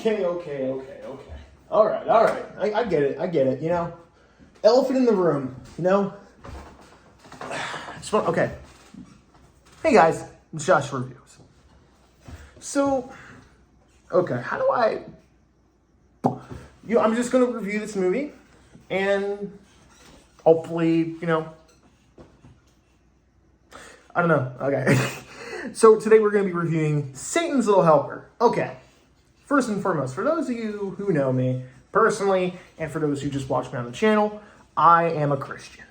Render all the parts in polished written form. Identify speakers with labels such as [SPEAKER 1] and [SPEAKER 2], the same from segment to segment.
[SPEAKER 1] Okay. All right. I get it, you know? Elephant in the room, you know? Okay. Hey guys, it's Josh Reviews. So, okay, how do I'm just going to review this movie, and hopefully, I don't know. Okay. So today we're going to be reviewing Satan's Little Helper. Okay. First and foremost, for those of you who know me personally, and for those who just watch me on the channel, I am a Christian.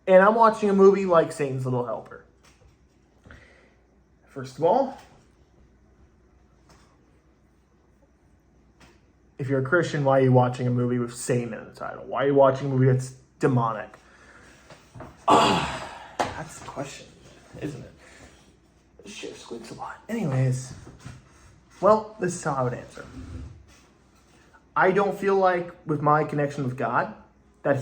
[SPEAKER 1] And I'm watching a movie like Satan's Little Helper. First of all, if you're a Christian, why are you watching a movie with Satan in the title? Why are you watching a movie that's demonic? That's the question, isn't it? This shit squeaks a lot. Anyways, well, this is how I would answer. I don't feel like, with my connection with God, the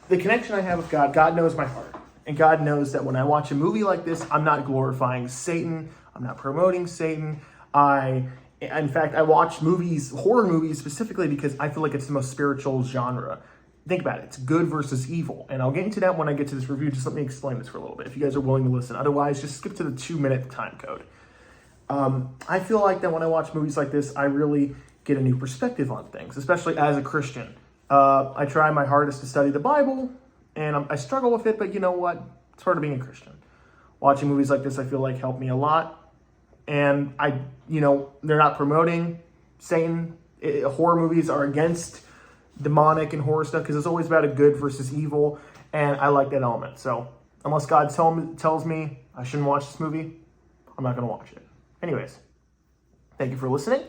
[SPEAKER 1] connection I have with God knows my heart. And God knows that when I watch a movie like this, I'm not glorifying Satan. I'm not promoting Satan. In fact, I watch horror movies specifically because I feel like it's the most spiritual genre. Think about it. It's good versus evil. And I'll get into that when I get to this review. Just let me explain this for a little bit, if you guys are willing to listen. Otherwise, just skip to the 2-minute time code. I feel like that when I watch movies like this, I really get a new perspective on things, especially as a Christian. I try my hardest to study the Bible, and I struggle with it, but you know what? It's part of being a Christian. Watching movies like this, I feel like, helped me a lot. And they're not promoting Satan. Horror movies are against demonic and horror stuff because it's always about a good versus evil, and I like that element. So unless God tells me I shouldn't watch this movie, I'm not going to watch it. Anyways, thank you for listening.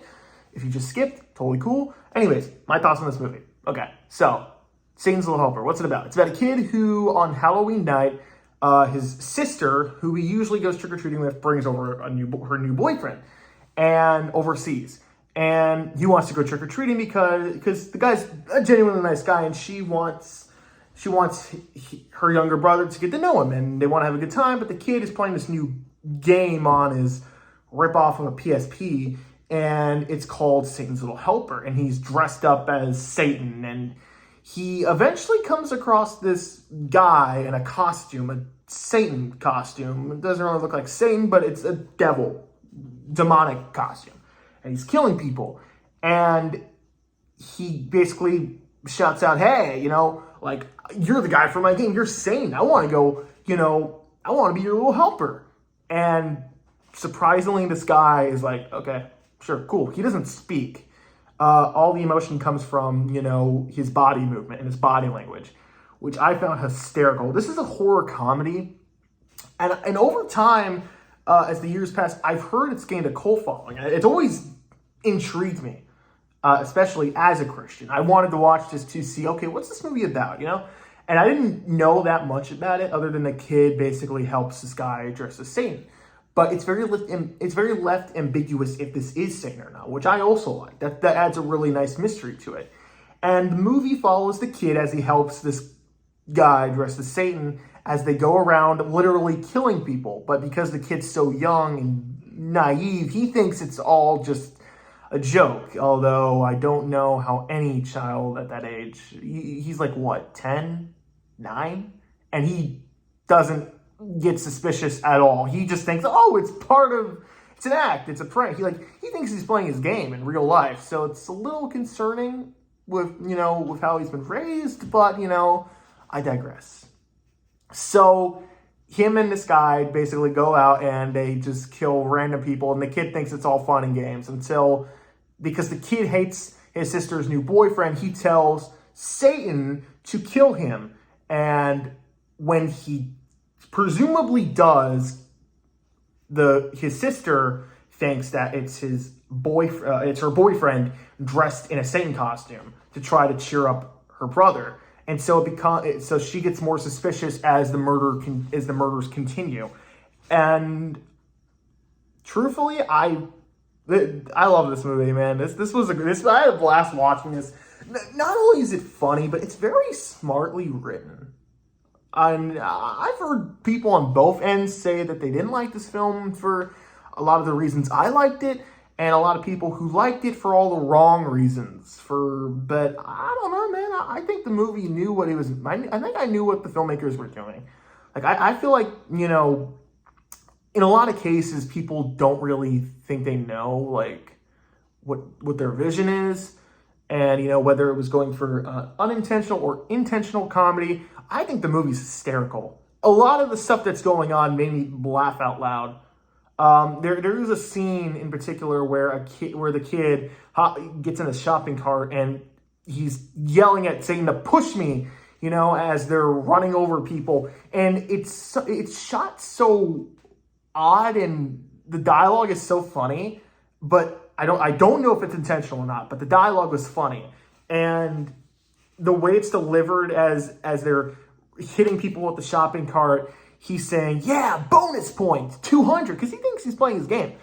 [SPEAKER 1] If you just skipped, totally cool. Anyways, my thoughts on this movie. Okay, so Satan's Little Helper. What's it about? It's about a kid who, on Halloween night, his sister, who he usually goes trick-or-treating with, brings over her new boyfriend and overseas. And he wants to go trick-or-treating because the guy's a genuinely nice guy, and she wants her younger brother to get to know him, and they want to have a good time. But the kid is playing this new game on his rip-off of a PSP, and it's called Satan's Little Helper, and he's dressed up as Satan, and he eventually comes across this guy in a costume, a Satan costume. It doesn't really look like Satan, but it's a demonic costume. And he's killing people. And he basically shouts out, hey, you're the guy from my game. You're Satan. I want to go, I want to be your little helper. And surprisingly, this guy is like, okay, sure, cool. He doesn't speak. All the emotion comes from, his body movement and his body language, which I found hysterical. This is a horror comedy. And over time, as the years pass, I've heard it's gained a cult following. It's always intrigued me, especially as a Christian. I wanted to watch this to see, okay, what's this movie about, And I didn't know that much about it other than the kid basically helps this guy dressed as Satan. But it's very left ambiguous if this is Satan or not, which I also like. That adds a really nice mystery to it. And the movie follows the kid as he helps this guy dressed as Satan as they go around literally killing people. But because the kid's so young and naive, he thinks it's all just a joke. Although I don't know how any child at that age, he's like, what, 10, 9? And he doesn't get suspicious at all. He just thinks, oh, it's an act, it's a prank. He thinks he's playing his game in real life. So it's a little concerning with how he's been raised, but I digress. So him and this guy basically go out and they just kill random people, and the kid thinks it's all fun and games because the kid hates his sister's new boyfriend, he tells Satan to kill him. And when he presumably does, his sister thinks that it's his it's her boyfriend dressed in a Satan costume to try to cheer up her brother. And so so she gets more suspicious as the murders continue. And truthfully, I love this movie, man. I had a blast watching this. Not only is it funny, but it's very smartly written. And I've heard people on both ends say that they didn't like this film for a lot of the reasons I liked it, and a lot of people who liked it for all the wrong reasons. But I don't know, man. I think the movie knew what it was. I think I knew what the filmmakers were doing. Like I feel like, you know, in a lot of cases, people don't really think they know like what their vision is, and you know whether it was going for unintentional or intentional comedy. I think the movie's hysterical. A lot of the stuff that's going on made me laugh out loud. There is a scene in particular where the kid gets in a shopping cart and he's yelling at Satan to push me, you know, as they're running over people, and it's shot so odd and the dialogue is so funny, but I don't know if it's intentional or not, but the dialogue was funny, and the way it's delivered as they're hitting people with the shopping cart, he's saying, yeah, bonus points, 200, because he thinks he's playing his game.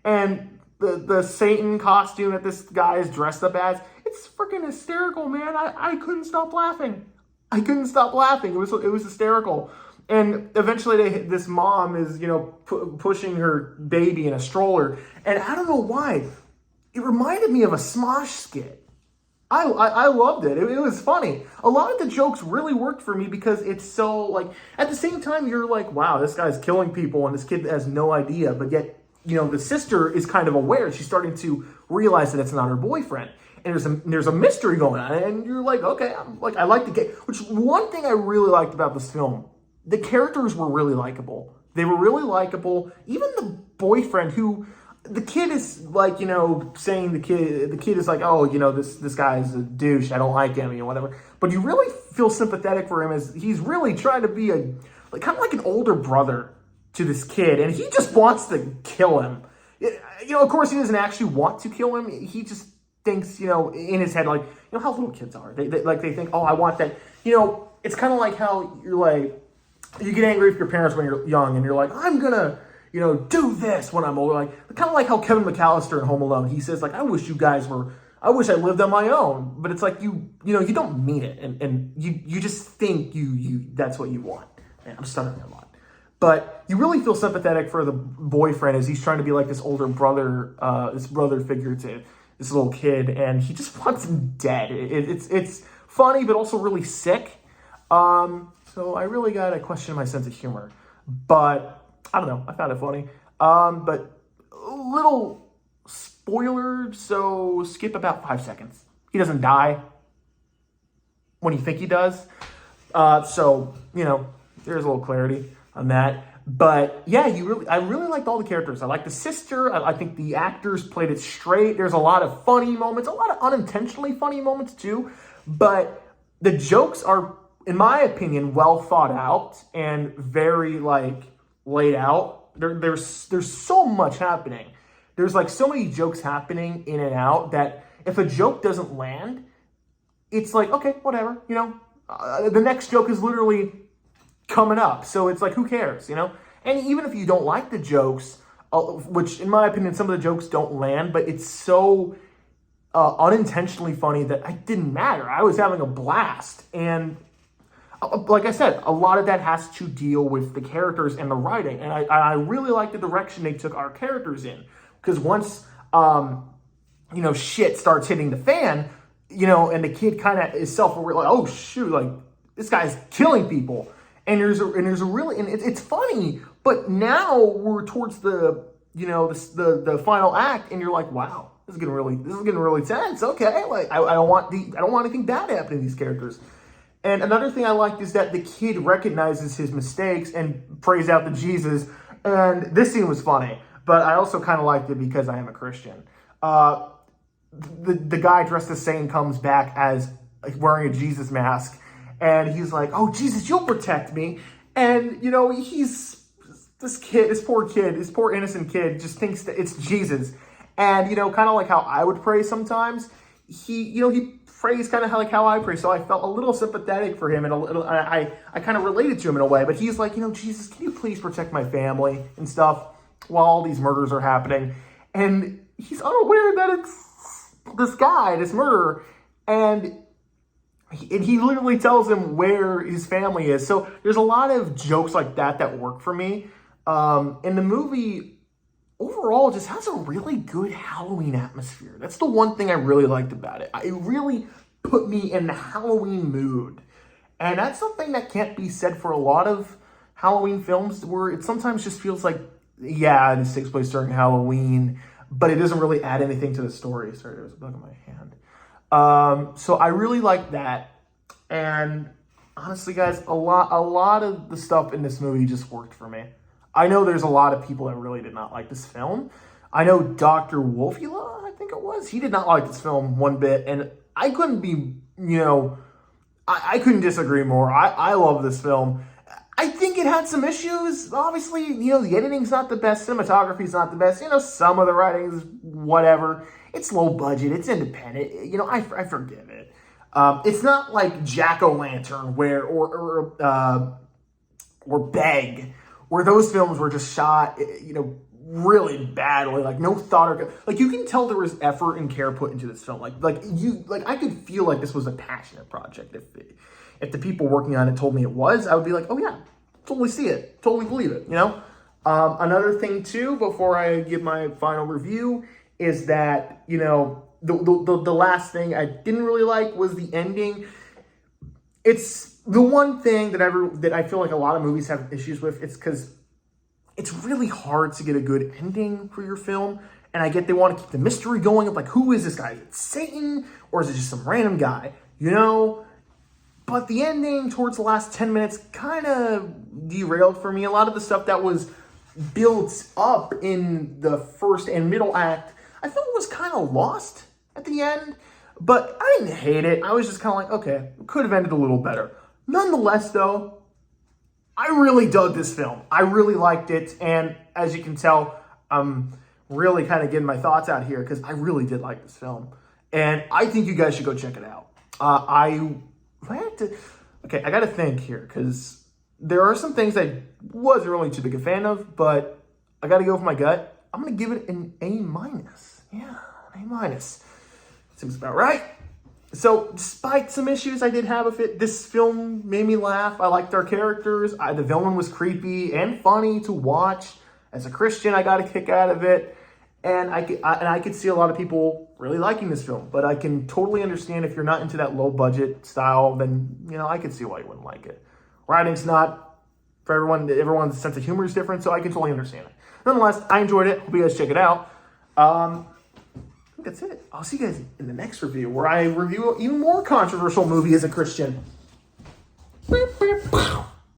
[SPEAKER 1] And the Satan costume that this guy is dressed up as, it's freaking hysterical, man. I couldn't stop laughing. It was hysterical. And eventually this mom is, you know, pushing her baby in a stroller. And I don't know why, it reminded me of a Smosh skit. I loved it. It was funny. A lot of the jokes really worked for me because it's so, like, at the same time, you're like, wow, this guy's killing people and this kid has no idea. But yet, you know, the sister is kind of aware. She's starting to realize that it's not her boyfriend. And there's a mystery going on. And you're like, okay, I like the game. Which, one thing I really liked about this film, the characters were really likable. They were really likable. Even the boyfriend who... The kid is like, you know, saying the kid is like, oh, you know, this guy is a douche. I don't like him, you know, whatever. But you really feel sympathetic for him as he's really trying to be kind of like an older brother to this kid. And he just wants to kill him. You know, of course, he doesn't actually want to kill him. He just thinks, you know, in his head, like, you know how little kids are. They think, oh, I want that. You know, it's kind of like how you're like, you get angry with your parents when you're young and you're like, I'm going to, you know, do this when I'm older. Like, kind of like how Kevin McAllister in Home Alone, he says, like, I wish I lived on my own. But it's like, you know, you don't mean it. And you just think that's what you want. Man, I'm stuttering a lot. But you really feel sympathetic for the boyfriend as he's trying to be like this older brother, this brother figure to this little kid. And he just wants him dead. It's funny, but also really sick. So I really got to question my sense of humor. But I don't know. I found it funny. But a little spoiler, so skip about 5 seconds. He doesn't die when you think he does. So, you know, there's a little clarity on that. But yeah, I really liked all the characters. I like the sister. I think the actors played it straight. There's a lot of funny moments, a lot of unintentionally funny moments too. But the jokes are, in my opinion, well thought out and very like laid out. There's so much happening. There's like so many jokes happening in and out that if a joke doesn't land, it's like, okay, whatever, you know. The next joke is literally coming up. So it's like, who cares, you know? And even if you don't like the jokes, which in my opinion, some of the jokes don't land, but it's so unintentionally funny that it didn't matter. I was having a blast. And like I said, a lot of that has to deal with the characters and the writing. And I really like the direction they took our characters in. Because once, you know, shit starts hitting the fan, you know, and the kid kind of is self-aware, like, oh, shoot, like, this guy's killing people. And there's a really, and it's funny, but now we're towards the, you know, the final act, and you're like, wow, this is getting really tense. Okay, like, I don't want anything bad to happen to these characters. And another thing I liked is that the kid recognizes his mistakes and prays out to Jesus. And this scene was funny, but I also kind of liked it because I am a Christian. The guy dressed the same comes back as wearing a Jesus mask. And he's like, oh, Jesus, you'll protect me. And, you know, this poor innocent kid just thinks that it's Jesus. And, you know, kind of like how I would pray sometimes, he prays kind of like how I pray. So I felt a little sympathetic for him and I kind of related to him in a way. But he's like, you know, Jesus, can you please protect my family and stuff while all these murders are happening? And he's unaware that it's this guy, this murderer. And he literally tells him where his family is. So there's a lot of jokes like that work for me. In the movie, overall just has a really good Halloween atmosphere. That's the one thing I really liked about it. It really put me in the Halloween mood. And that's something that can't be said for a lot of Halloween films, where it sometimes just feels like, yeah, this takes place during Halloween, but it doesn't really add anything to the story. Sorry, there was a bug in my hand. So I really like that. And honestly, guys, a lot of the stuff in this movie just worked for me. I know there's a lot of people that really did not like this film. I know Dr. Wolfula, I think it was, he did not like this film one bit, and I couldn't be, I couldn't disagree more. I love this film. I think it had some issues. Obviously, the editing's not the best, cinematography's not the best, some of the writing's whatever. It's low budget, it's independent, I forgive it. It's not like Jack-O-Lantern or Beg, where those films were just shot, really badly, like no thought or like you can tell there was effort and care put into this film. Like I could feel like this was a passionate project. If the people working on it told me it was, I would be like, oh yeah, totally see it, totally believe it. Another thing too, before I give my final review, is that the last thing I didn't really like was the ending. It's the one thing that I feel like a lot of movies have issues with. It's because it's really hard to get a good ending for your film. And I get they want to keep the mystery going of like, who is this guy? Is it Satan or is it just some random guy? But the ending towards the last 10 minutes kind of derailed for me. A lot of the stuff that was built up in the first and middle act, I felt it was kind of lost at the end. But I didn't hate it. I was just kind of like, okay, it could have ended a little better. Nonetheless, though, I really dug this film. I really liked it. And as you can tell, I'm really kind of getting my thoughts out here because I really did like this film. And I think you guys should go check it out. I got to think here because there are some things I wasn't really too big a fan of, but I got to go with my gut. I'm going to give it an A-. Yeah, an A-. Seems about right. So, despite some issues I did have with it, this film made me laugh. I liked our characters. The villain was creepy and funny to watch. As a Christian, I got a kick out of it. And I could see a lot of people really liking this film. But I can totally understand if you're not into that low-budget style, then, I could see why you wouldn't like it. Writing's not for everyone. Everyone's sense of humor is different, so I can totally understand it. Nonetheless, I enjoyed it. Hope you guys check it out. That's it. I'll see you guys in the next review where I review an even more controversial movie as a Christian.